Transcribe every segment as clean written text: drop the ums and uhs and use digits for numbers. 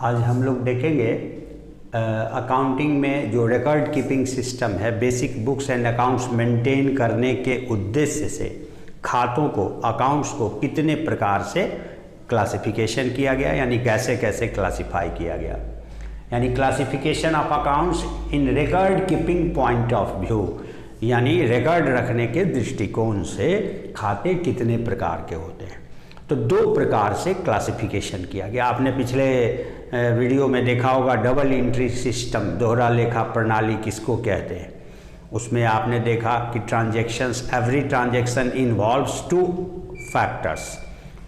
आज हम लोग देखेंगे अकाउंटिंग में जो रिकॉर्ड कीपिंग सिस्टम है, basic books and accounts maintain करने के उद्देश्य से खातों को, अकाउंट्स को कितने प्रकार से क्लासिफिकेशन किया गया, यानी कैसे कैसे क्लासिफाई किया गया, यानी classification of accounts in record keeping point of view, यानी रिकॉर्ड रखने के दृष्टिकोण से खाते कितने प्रकार के होते हैं। तो दो प्रकार से क्लासिफिकेशन किया गया। आपने पिछले वीडियो में देखा होगा डबल एंट्री सिस्टम, दोहरा लेखा प्रणाली किसको कहते हैं। उसमें आपने देखा कि transactions, every transaction involves two factors,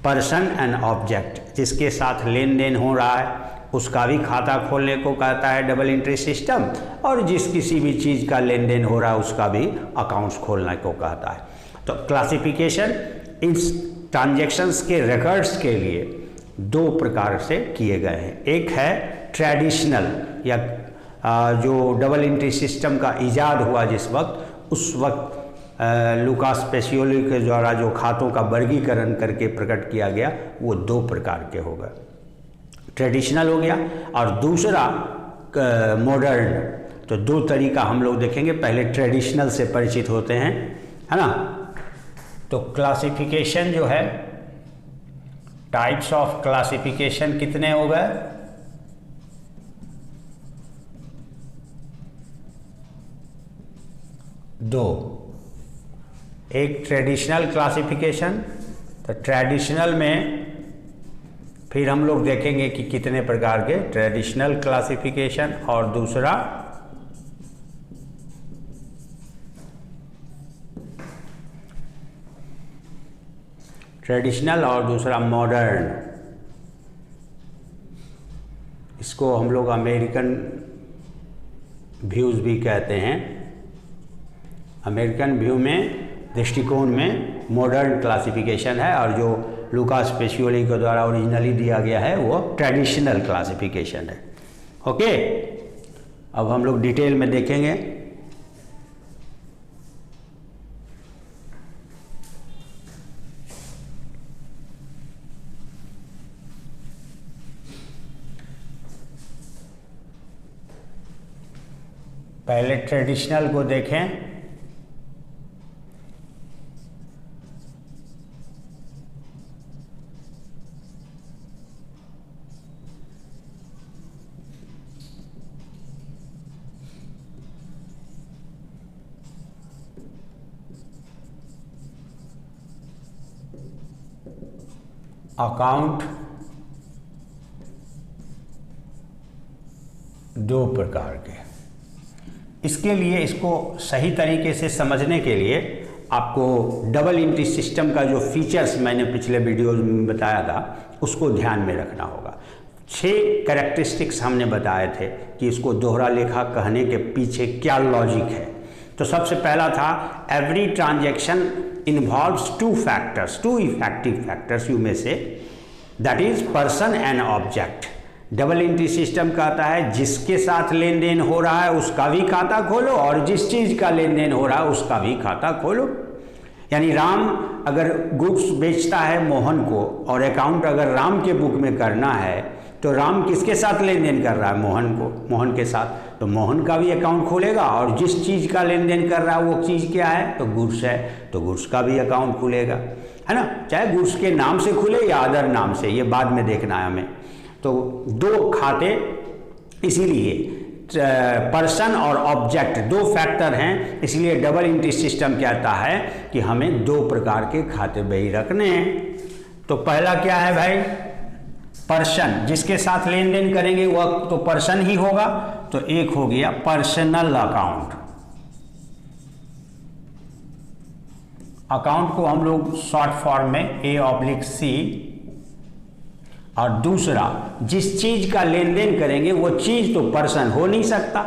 person and object, जिसके साथ लेन देन हो रहा है उसका भी खाता खोलने को कहता है डबल एंट्री सिस्टम, और जिस किसी भी चीज़ का लेन देन हो रहा है उसका भी अकाउंट्स खोलने को कहता है। तो क्लासिफिकेशन इस ट्रांजैक्शंस के रिकॉर्ड्स के लिए दो प्रकार से किए गए हैं। एक है ट्रेडिशनल, या जो डबल एंट्री सिस्टम का इजाद हुआ जिस वक्त, उस वक्त लुकास पेसियोली के द्वारा जो खातों का वर्गीकरण करके प्रकट किया गया, वो दो प्रकार के हो गए, ट्रेडिशनल हो गया और दूसरा मॉडर्न। तो दो तरीका हम लोग देखेंगे। पहले ट्रेडिशनल से परिचित होते हैं, है ना। तो क्लासिफिकेशन जो है, टाइप्स ऑफ क्लासिफिकेशन कितने हो गए? दो। एक ट्रेडिशनल क्लासिफिकेशन, तो ट्रेडिशनल में फिर हम लोग देखेंगे कि कितने प्रकार के ट्रेडिशनल क्लासिफिकेशन, और दूसरा ट्रेडिशनल और दूसरा मॉडर्न। इसको हम लोग अमेरिकन व्यूज़ भी कहते हैं। अमेरिकन व्यू में, दृष्टिकोण में मॉडर्न क्लासिफिकेशन है, और जो लुकास पेसियोली के द्वारा ओरिजिनली दिया गया है वो ट्रेडिशनल क्लासिफिकेशन है। ओके, अब हम लोग डिटेल में देखेंगे। पहले ट्रेडिशनल को देखें। अकाउंट दो प्रकार के। इसके लिए, इसको सही तरीके से समझने के लिए आपको डबल एंट्री सिस्टम का जो फीचर्स मैंने पिछले वीडियो में बताया था उसको ध्यान में रखना होगा। 6 कैरेक्टरिस्टिक्स हमने बताए थे कि इसको दोहरा लेखा कहने के पीछे क्या लॉजिक है। तो सबसे पहला था every transaction involves two factors, two effective factors यू में से, that is person and object. Double entry system कहता है जिसके साथ लेन देन हो रहा है उसका भी खाता खोलो, और जिस चीज़ का लेन देन हो रहा है उसका भी खाता खोलो। यानी राम अगर गुड्स बेचता है मोहन को, और अकाउंट अगर राम के बुक में करना है, तो राम किसके साथ लेन देन कर रहा है? मोहन को, मोहन के साथ। तो मोहन का भी अकाउंट खोलेगा, और जिस चीज़ का लेन देन कर रहा है वो चीज़ क्या है? तो गुड्स है, तो गुड्स का भी अकाउंट खुलेगा, है ना। चाहे गुड्स के नाम से खुले या अदर नाम से, ये बाद में देखना है हमें। तो दो खाते, इसीलिए पर्सन और ऑब्जेक्ट दो फैक्टर हैं, इसलिए डबल एंट्री सिस्टम कहता है कि हमें दो प्रकार के खाते बही रखने हैं। तो पहला क्या है भाई? पर्सन, जिसके साथ लेन देन करेंगे वह तो पर्सन ही होगा। तो एक हो गया पर्सनल अकाउंट। अकाउंट को हम लोग शॉर्ट फॉर्म में A/C, और दूसरा जिस चीज का लेन देन करेंगे वो चीज तो पर्सन हो नहीं सकता,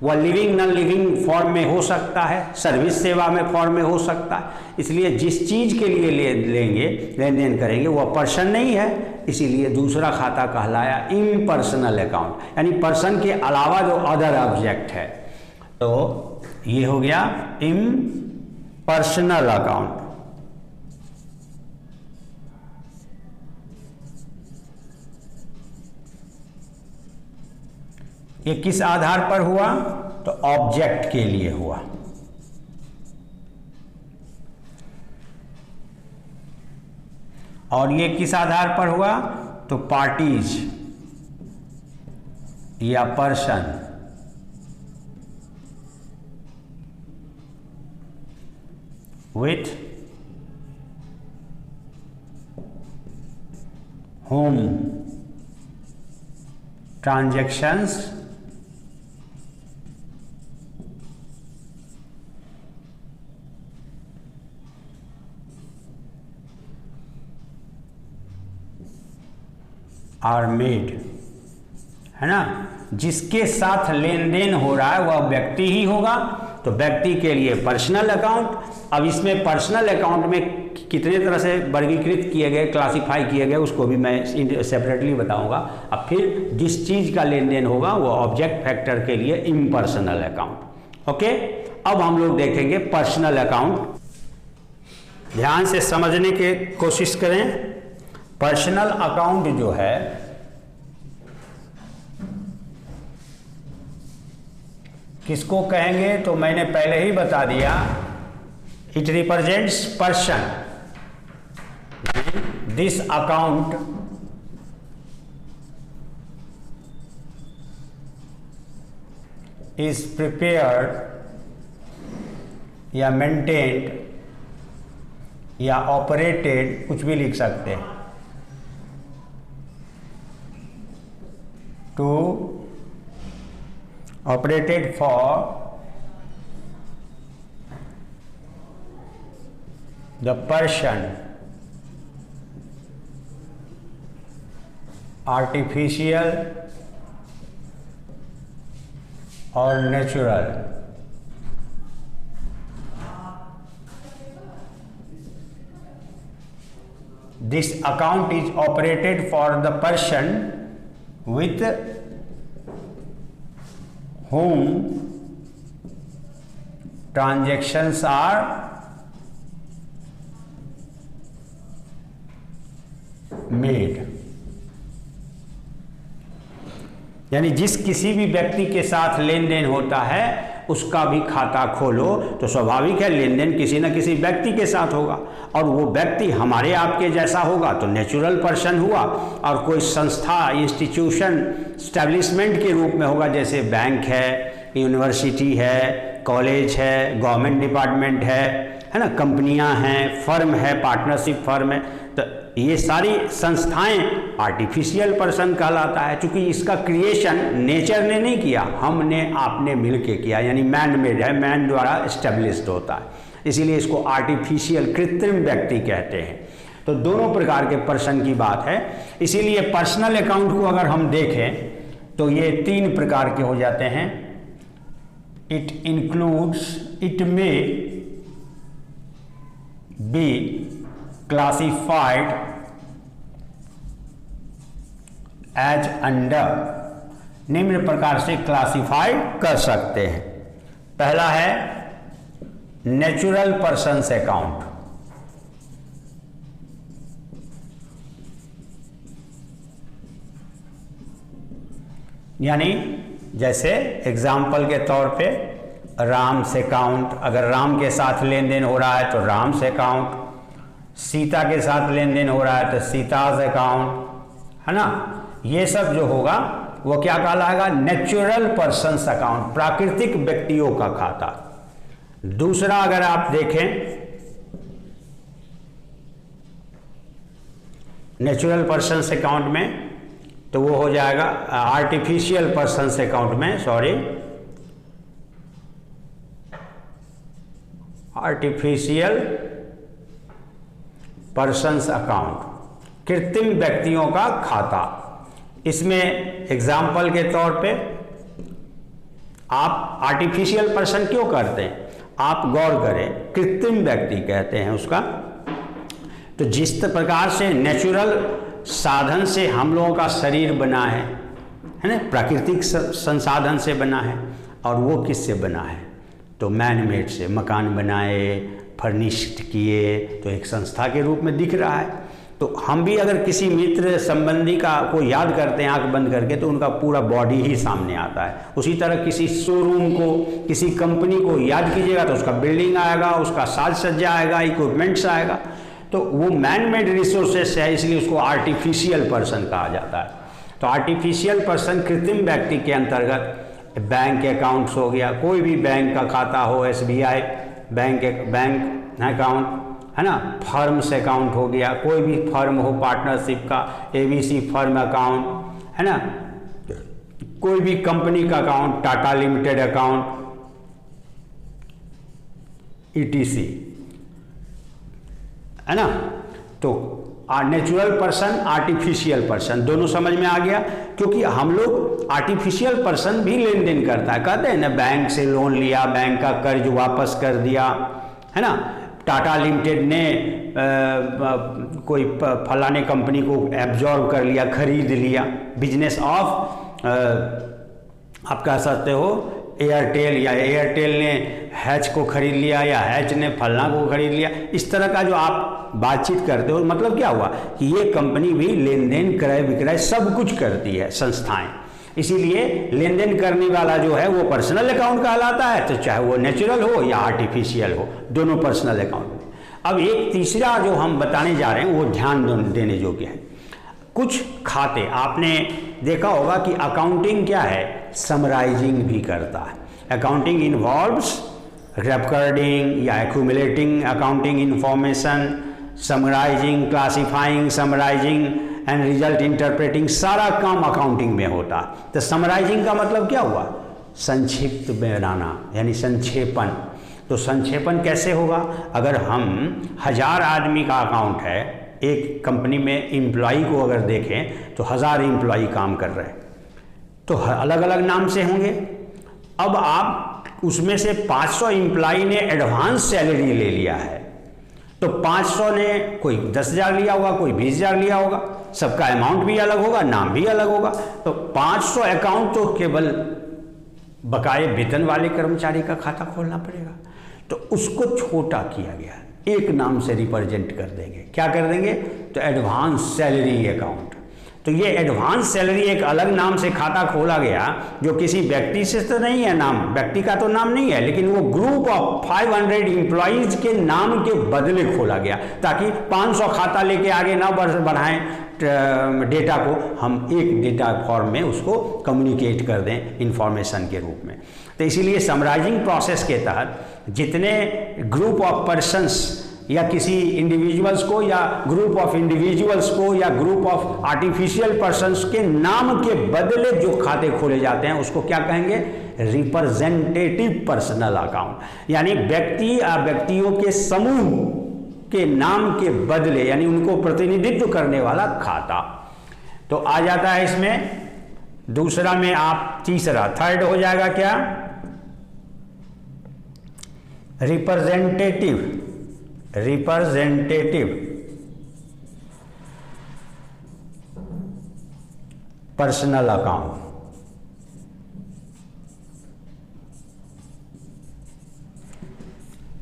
वह लिविंग नॉन लिविंग फॉर्म में हो सकता है, सर्विस सेवा में फॉर्म में हो सकता है। इसलिए जिस चीज के लिए लेन देन करेंगे वह पर्सन नहीं है, इसीलिए दूसरा खाता कहलाया इम्पर्सनल अकाउंट, यानी पर्सन के अलावा जो अदर ऑब्जेक्ट है। तो ये हो गया इम्पर्सनल अकाउंट। ये किस आधार पर हुआ? तो ऑब्जेक्ट के लिए हुआ। और ये किस आधार पर हुआ? तो पार्टीज या person with whom transactions are made, है ना। जिसके साथ लेन देन हो रहा है वह व्यक्ति ही होगा, तो व्यक्ति के लिए पर्सनल अकाउंट। अब इसमें पर्सनल अकाउंट में कितने तरह से वर्गीकृत किए गए, क्लासिफाई किए गए, उसको भी मैं सेपरेटली बताऊंगा। अब फिर जिस चीज़ का लेन देन होगा वो ऑब्जेक्ट फैक्टर के लिए इम्पर्सनल अकाउंट। ओके, अब हम लोग देखेंगे पर्सनल अकाउंट। ध्यान से समझने की कोशिश करें। पर्सनल अकाउंट जो है किसको कहेंगे? तो मैंने पहले ही बता दिया, it represents person. This account is prepared या मेंटेन्ड या ऑपरेटेड, कुछ भी लिख सकते हैं, to operated for the person artificial or natural. This account is operated for the person with whom transactions are made। यानी जिस किसी भी व्यक्ति के साथ लेन देन होता है उसका भी खाता खोलो तो स्वाभाविक है लेन देन किसी न किसी व्यक्ति के साथ होगा, और वो व्यक्ति हमारे आपके जैसा होगा तो नेचुरल पर्सन हुआ, और कोई संस्था, इंस्टीट्यूशन, स्टैब्लिशमेंट के रूप में होगा, जैसे बैंक है, यूनिवर्सिटी है, कॉलेज है, गवर्नमेंट डिपार्टमेंट है ना, कंपनियां हैं, फर्म है, पार्टनरशिप फर्म है, तो ये सारी संस्थाएं आर्टिफिशियल पर्सन कहलाता है। चूंकि इसका क्रिएशन नेचर ने नहीं किया, हमने आपने मिलके किया, यानी मैन मेड है, मैन द्वारा एस्टेब्लिश्ड होता है, इसीलिए इसको आर्टिफिशियल कृत्रिम व्यक्ति कहते हैं। तो दोनों प्रकार के पर्सन की बात है। इसीलिए पर्सनल अकाउंट को अगर हम देखें तो ये 3 प्रकार के हो जाते हैं। इट इंक्लूड्स, इट में बी क्लासिफाइड एज अंडर, निम्न प्रकार से क्लासिफाइड कर सकते हैं। पहला है नेचुरल पर्सन्स अकाउंट, यानी जैसे एग्जाम्पल के तौर पे राम्स अकाउंट, अगर राम के साथ लेन देन हो रहा है तो राम्स अकाउंट, सीता के साथ लेन देन हो रहा है तो सीताज अकाउंट, है ना। ये सब जो होगा वो क्या कहलाएगा? नेचुरल पर्सन्स अकाउंट, प्राकृतिक व्यक्तियों का खाता। दूसरा अगर आप देखें नेचुरल पर्सन्स अकाउंट में तो वो हो जाएगा आर्टिफिशियल पर्सन्स अकाउंट में, सॉरी, आर्टिफिशियल पर्सन्स अकाउंट, कृत्रिम व्यक्तियों का खाता। इसमें एग्जाम्पल के तौर पे आप आर्टिफिशियल पर्सन क्यों करते हैं? आप गौर करें, कृत्रिम व्यक्ति कहते हैं उसका। तो जिस प्रकार से नेचुरल साधन से हम लोगों का शरीर बना है ना, प्राकृतिक संसाधन से बना है, और वो किससे बना है? तो मैन मेड से, मकान बनाए, फर्निश्ड किए, तो एक संस्था के रूप में दिख रहा है। तो हम भी अगर किसी मित्र संबंधी का को याद करते हैं आंख बंद करके तो उनका पूरा बॉडी ही सामने आता है। उसी तरह किसी शोरूम को, किसी कंपनी को याद कीजिएगा तो उसका बिल्डिंग आएगा, उसका साज सज्जा आएगा, इक्विपमेंट्स आएगा। तो वो मैन मेड रिसोर्सेस है, इसलिए उसको आर्टिफिशियल पर्सन कहा जाता है। तो आर्टिफिशियल पर्सन कृत्रिम व्यक्ति के अंतर्गत बैंक अकाउंट्स हो गया, कोई भी बैंक का खाता हो, SBI बैंक अकाउंट है ना, फर्म्स अकाउंट हो गया, कोई भी फर्म हो पार्टनरशिप का, ABC फर्म अकाउंट है ना, कोई भी कंपनी का account, Tata limited account, ETC है ना। तो नेचुरल पर्सन, आर्टिफिशियल पर्सन, दोनों समझ में आ गया। क्योंकि हम लोग आर्टिफिशियल पर्सन भी लेन देन करता है, कहते हैं ना बैंक से लोन लिया, बैंक का कर्ज वापस कर दिया है ना। टाटा लिमिटेड ने कोई फलाने कंपनी को एब्जॉर्ब कर लिया, खरीद लिया। बिजनेस ऑफ आप कह सकते हो एयरटेल, या एयरटेल ने हैच को खरीद लिया, या हैच ने फलना को खरीद लिया। इस तरह का जो आप बातचीत करते हो, मतलब क्या हुआ कि ये कंपनी भी लेन देन, क्रय विक्रय सब कुछ करती है, संस्थाएं। इसीलिए लेन देन करने वाला जो है वो पर्सनल अकाउंट कहलाता है, तो चाहे वो नेचुरल हो या आर्टिफिशियल हो, दोनों पर्सनल अकाउंट में। अब एक तीसरा जो हम बताने जा रहे हैं वो ध्यान देने योग्य है। कुछ खाते आपने देखा होगा कि अकाउंटिंग क्या है, समराइजिंग भी करता है। अकाउंटिंग इन्वॉल्व्स रिकॉर्डिंग या accumulating accounting information, summarising, classifying, summarising and result interpreting, सारा काम अकाउंटिंग में होता है। तो समराइजिंग का मतलब क्या हुआ, संक्षिप्त बनाना, यानी संक्षेपण। तो संक्षेपण कैसे होगा, अगर हम 1000 आदमी का अकाउंट है, एक कंपनी में एम्प्लॉई को अगर देखें तो 1000 एम्प्लॉई काम कर रहे हैं, तो अलग अलग नाम से होंगे। अब आप उसमें से 500 एम्प्लॉई ने एडवांस सैलरी ले लिया है, तो 500 ने कोई 10,000 लिया होगा, कोई 20,000 लिया होगा, सबका अमाउंट भी अलग होगा, नाम भी अलग होगा। तो 500 अकाउंट तो केवल बकाये वेतन वाले कर्मचारी का खाता खोलना पड़ेगा, तो उसको छोटा किया गया, एक नाम से रिप्रेजेंट कर देंगे। क्या कर देंगे, तो एडवांस सैलरी अकाउंट। तो ये एडवांस सैलरी एक अलग नाम से खाता खोला गया, जो किसी व्यक्ति से तो नहीं है, नाम व्यक्ति का तो नाम नहीं है, लेकिन वो ग्रुप ऑफ 500 एम्प्लॉइज के नाम के बदले खोला गया, ताकि 500 खाता लेके आगे ना बढ़ाएं डेटा को, हम एक डेटा फॉर्म में उसको कम्युनिकेट कर दें इंफॉर्मेशन के रूप में। तो इसीलिए समराइजिंग प्रोसेस के तहत जितने ग्रुप ऑफ पर्सन्स या किसी इंडिविजुअल्स को, या ग्रुप ऑफ इंडिविजुअल्स को, या ग्रुप ऑफ आर्टिफिशियल पर्सन्स के नाम के बदले जो खाते खोले जाते हैं, उसको क्या कहेंगे, रिप्रेजेंटेटिव पर्सनल अकाउंट। यानी व्यक्ति या व्यक्तियों के समूह के नाम के बदले, यानी उनको प्रतिनिधित्व करने वाला खाता। तो आ जाता है इसमें दूसरा में, आप तीसरा, थर्ड हो जाएगा क्या, रिप्रेजेंटेटिव पर्सनल अकाउंट।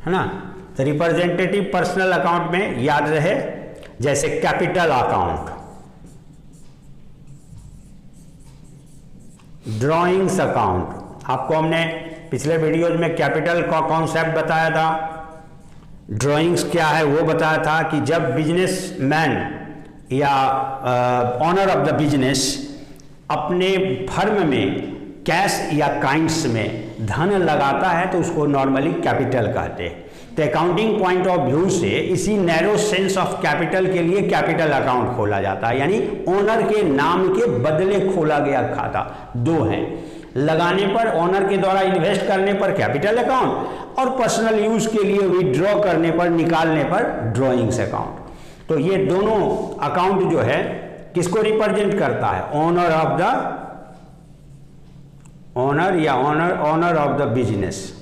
है ना। तो रिप्रेजेंटेटिव पर्सनल अकाउंट में याद रहे, जैसे कैपिटल अकाउंट, ड्राइंग्स अकाउंट। आपको हमने पिछले वीडियोज में कैपिटल का कॉन्सेप्ट बताया था, ड्राइंग्स क्या है वो बताया था कि जब बिजनेसमैन या ऑनर ऑफ द बिजनेस अपने फर्म में कैश या काइंड्स में धन लगाता है तो उसको नॉर्मली कैपिटल कहते हैं। तो अकाउंटिंग पॉइंट ऑफ व्यू से इसी नैरो सेंस ऑफ कैपिटल के लिए कैपिटल अकाउंट खोला जाता है, यानी ओनर के नाम के बदले खोला गया खाता। दो हैं, लगाने पर ओनर के द्वारा इन्वेस्ट करने पर कैपिटल अकाउंट, और पर्सनल यूज के लिए विड्रॉ करने पर, निकालने पर ड्रॉइंग्स अकाउंट। तो ये दोनों अकाउंट जो है किसको रिप्रेजेंट करता है, owner of the owner of the business.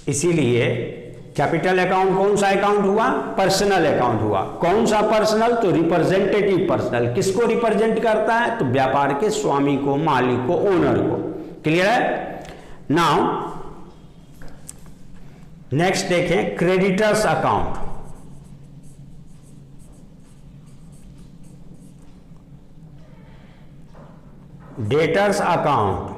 इसीलिए कैपिटल अकाउंट कौन सा अकाउंट हुआ, पर्सनल अकाउंट हुआ। कौन सा पर्सनल, तो रिप्रेजेंटेटिव पर्सनल। किसको रिप्रेजेंट करता है, तो व्यापार के स्वामी को, मालिक को, ओनर को। क्लियर है। नाउ नेक्स्ट देखें क्रेडिटर्स अकाउंट। डेटर्स अकाउंट,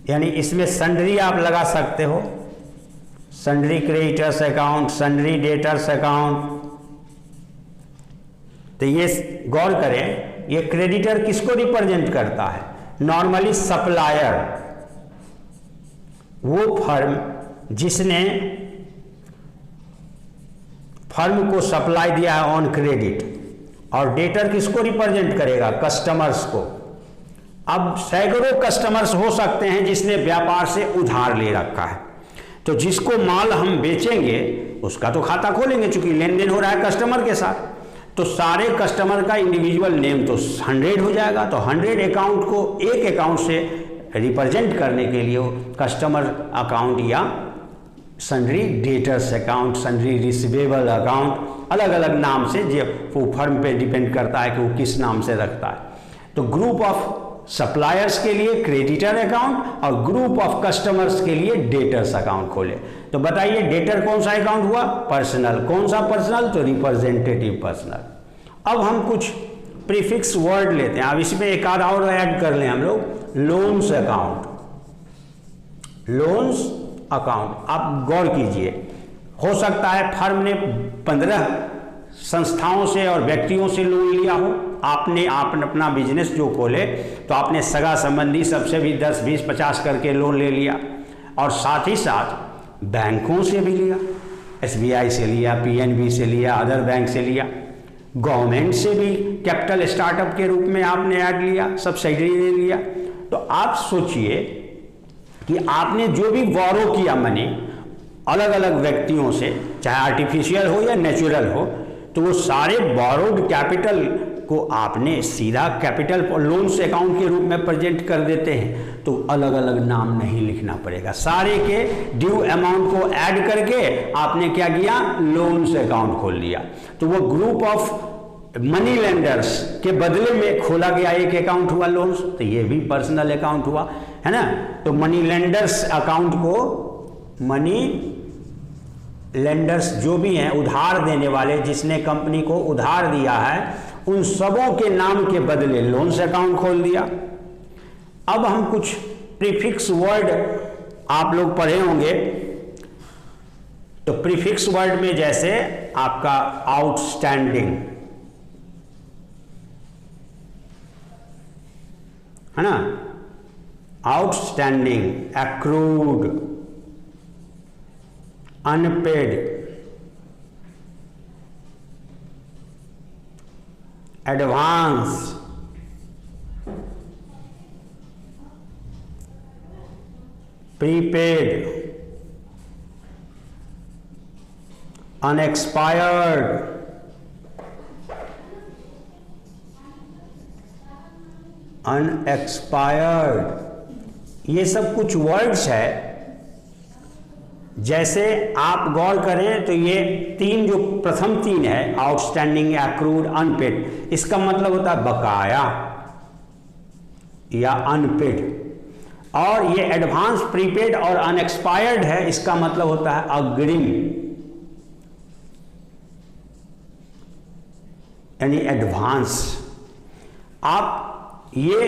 यानी इसमें सन्ड्री आप लगा सकते हो, sundry creditors account, sundry debtors account. तो ये गौर करें, ये क्रेडिटर किसको रिप्रेजेंट करता है? नॉर्मली सप्लायर, वो फर्म जिसने फर्म को सप्लाई दिया है ऑन क्रेडिट। और डेटर किसको रिप्रेजेंट करेगा? कस्टमर्स को। अब सैकड़ों कस्टमर्स हो सकते हैं जिसने व्यापार से उधार ले रखा है, तो जिसको माल हम बेचेंगे उसका तो खाता खोलेंगे, चूंकि लेन देन हो रहा है कस्टमर के साथ, तो सारे कस्टमर का इंडिविजुअल नेम तो 100 हो जाएगा। तो 100 अकाउंट को एक अकाउंट से रिप्रेजेंट करने के लिए कस्टमर अकाउंट या sundry debtors account, sundry receivable account, अलग अलग नाम से, जो वो फर्म पे डिपेंड करता है कि वो किस नाम से रखता है। तो ग्रुप ऑफ सप्लायर्स के लिए क्रेडिटर अकाउंट और ग्रुप ऑफ कस्टमर्स के लिए डेटर्स अकाउंट खोले। तो बताइए डेटर कौन सा अकाउंट हुआ? पर्सनल। कौन सा पर्सनल? तो रिप्रेजेंटेटिव पर्सनल। अब हम कुछ प्रीफिक्स वर्ड लेते हैं। अब इसमें एक आध और ऐड कर लें हम लोग, लोन्स अकाउंट। लोन्स अकाउंट, आप गौर कीजिए, हो सकता है फर्म ने 15 संस्थाओं से और व्यक्तियों से लोन लिया हो। आपने अपना बिजनेस जो खोले तो आपने सगा संबंधी सबसे भी 10, 20, 50 करके लोन ले लिया, और साथ ही साथ बैंकों से भी लिया, SBI से लिया, PNB से लिया, अदर बैंक से लिया, गवर्नमेंट से भी कैपिटल स्टार्टअप के रूप में आपने ऐड लिया, सब्सिडी ले लिया। तो आप सोचिए कि आपने जो भी बोरो किया मनी अलग अलग व्यक्तियों से, चाहे आर्टिफिशियल हो या नेचुरल हो, तो वो सारे बोरोड कैपिटल को आपने सीधा कैपिटल लोन्स अकाउंट के रूप में प्रेजेंट कर देते हैं। तो अलग अलग नाम नहीं लिखना पड़ेगा, सारे के ड्यू अमाउंट को ऐड करके आपने क्या किया? लोन्स अकाउंट खोल लिया। तो वो ग्रुप ऑफ मनी लेंडर्स के बदले में खोला गया एक अकाउंट हुआ लोन्स। तो ये भी पर्सनल अकाउंट हुआ, है ना। तो मनी लेंडर्स अकाउंट को, मनी लेंडर्स जो भी हैं, उधार देने वाले, जिसने कंपनी को उधार दिया है, उन सबों के नाम के बदले लोन्स अकाउंट खोल दिया। अब हम कुछ प्रीफिक्स वर्ड आप लोग पढ़े होंगे। तो प्रीफिक्स वर्ड में जैसे आपका आउटस्टैंडिंग, है ना, outstanding, accrued, unpaid, advance, prepaid, unexpired, unexpired, ये सब कुछ वर्ड्स है। जैसे आप गौर करें तो ये तीन, जो प्रथम तीन है, आउटस्टैंडिंग, एक्रूड, अनपेड, इसका मतलब होता है बकाया या अनपेड। और ये एडवांस, प्रीपेड और अनएक्सपायर्ड है, इसका मतलब होता है अग्रिम, यानी एडवांस। आप ये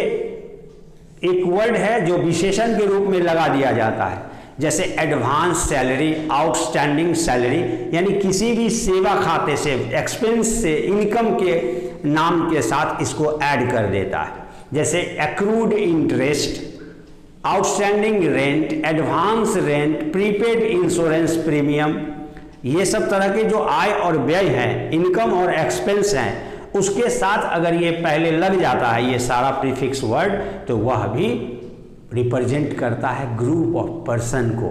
एक वर्ड है जो विशेषण के रूप में लगा दिया जाता है, जैसे एडवांस सैलरी, आउटस्टैंडिंग सैलरी, यानी किसी भी सेवा खाते से, एक्सपेंस से, इनकम के नाम के साथ इसको ऐड कर देता है। जैसे accrued interest, outstanding rent, advance rent, prepaid insurance premium, ये सब तरह के जो आय और व्यय हैं, इनकम और एक्सपेंस हैं, उसके साथ अगर ये पहले लग जाता है ये सारा प्रीफिक्स वर्ड, तो वह भी रिप्रेजेंट करता है ग्रुप ऑफ पर्सन को,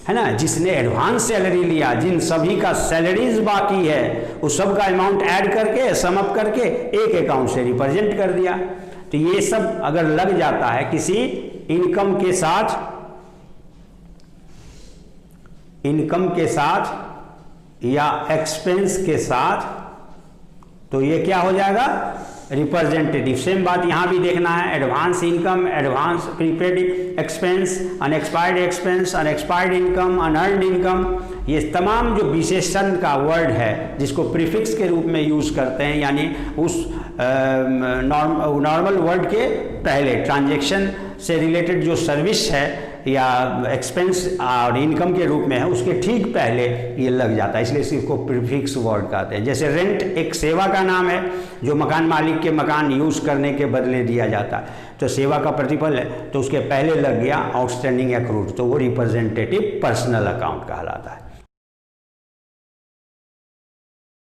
है ना, जिसने एडवांस सैलरी लिया, जिन सभी का सैलरीज बाकी है, उस सब का अमाउंट ऐड करके, सम अप करके एक अकाउंट से रिप्रेजेंट कर दिया। तो ये सब अगर लग जाता है किसी इनकम के साथ, इनकम के साथ या एक्सपेंस के साथ, तो ये क्या हो जाएगा? रिप्रेजेंटेटिव। सेम बात यहाँ भी देखना है, advance income, advance prepaid expense, unexpired expense, unexpired income, unearned income, ये तमाम जो विशेषण का वर्ड है जिसको प्रीफिक्स के रूप में यूज़ करते हैं, यानी उस नॉर्मल वर्ड के पहले ट्रांजैक्शन से रिलेटेड जो सर्विस है या एक्सपेंस और इनकम के रूप में है उसके ठीक पहले ये लग जाता है, इसलिए इसको प्रीफिक्स वर्ड कहते हैं। जैसे रेंट एक सेवा का नाम है जो मकान मालिक के मकान यूज़ करने के बदले दिया जाता है, तो सेवा का प्रतिफल है तो उसके पहले लग गया आउटस्टैंडिंग एक्रूड, तो वो रिप्रेजेंटेटिव पर्सनल अकाउंट कहलाता है।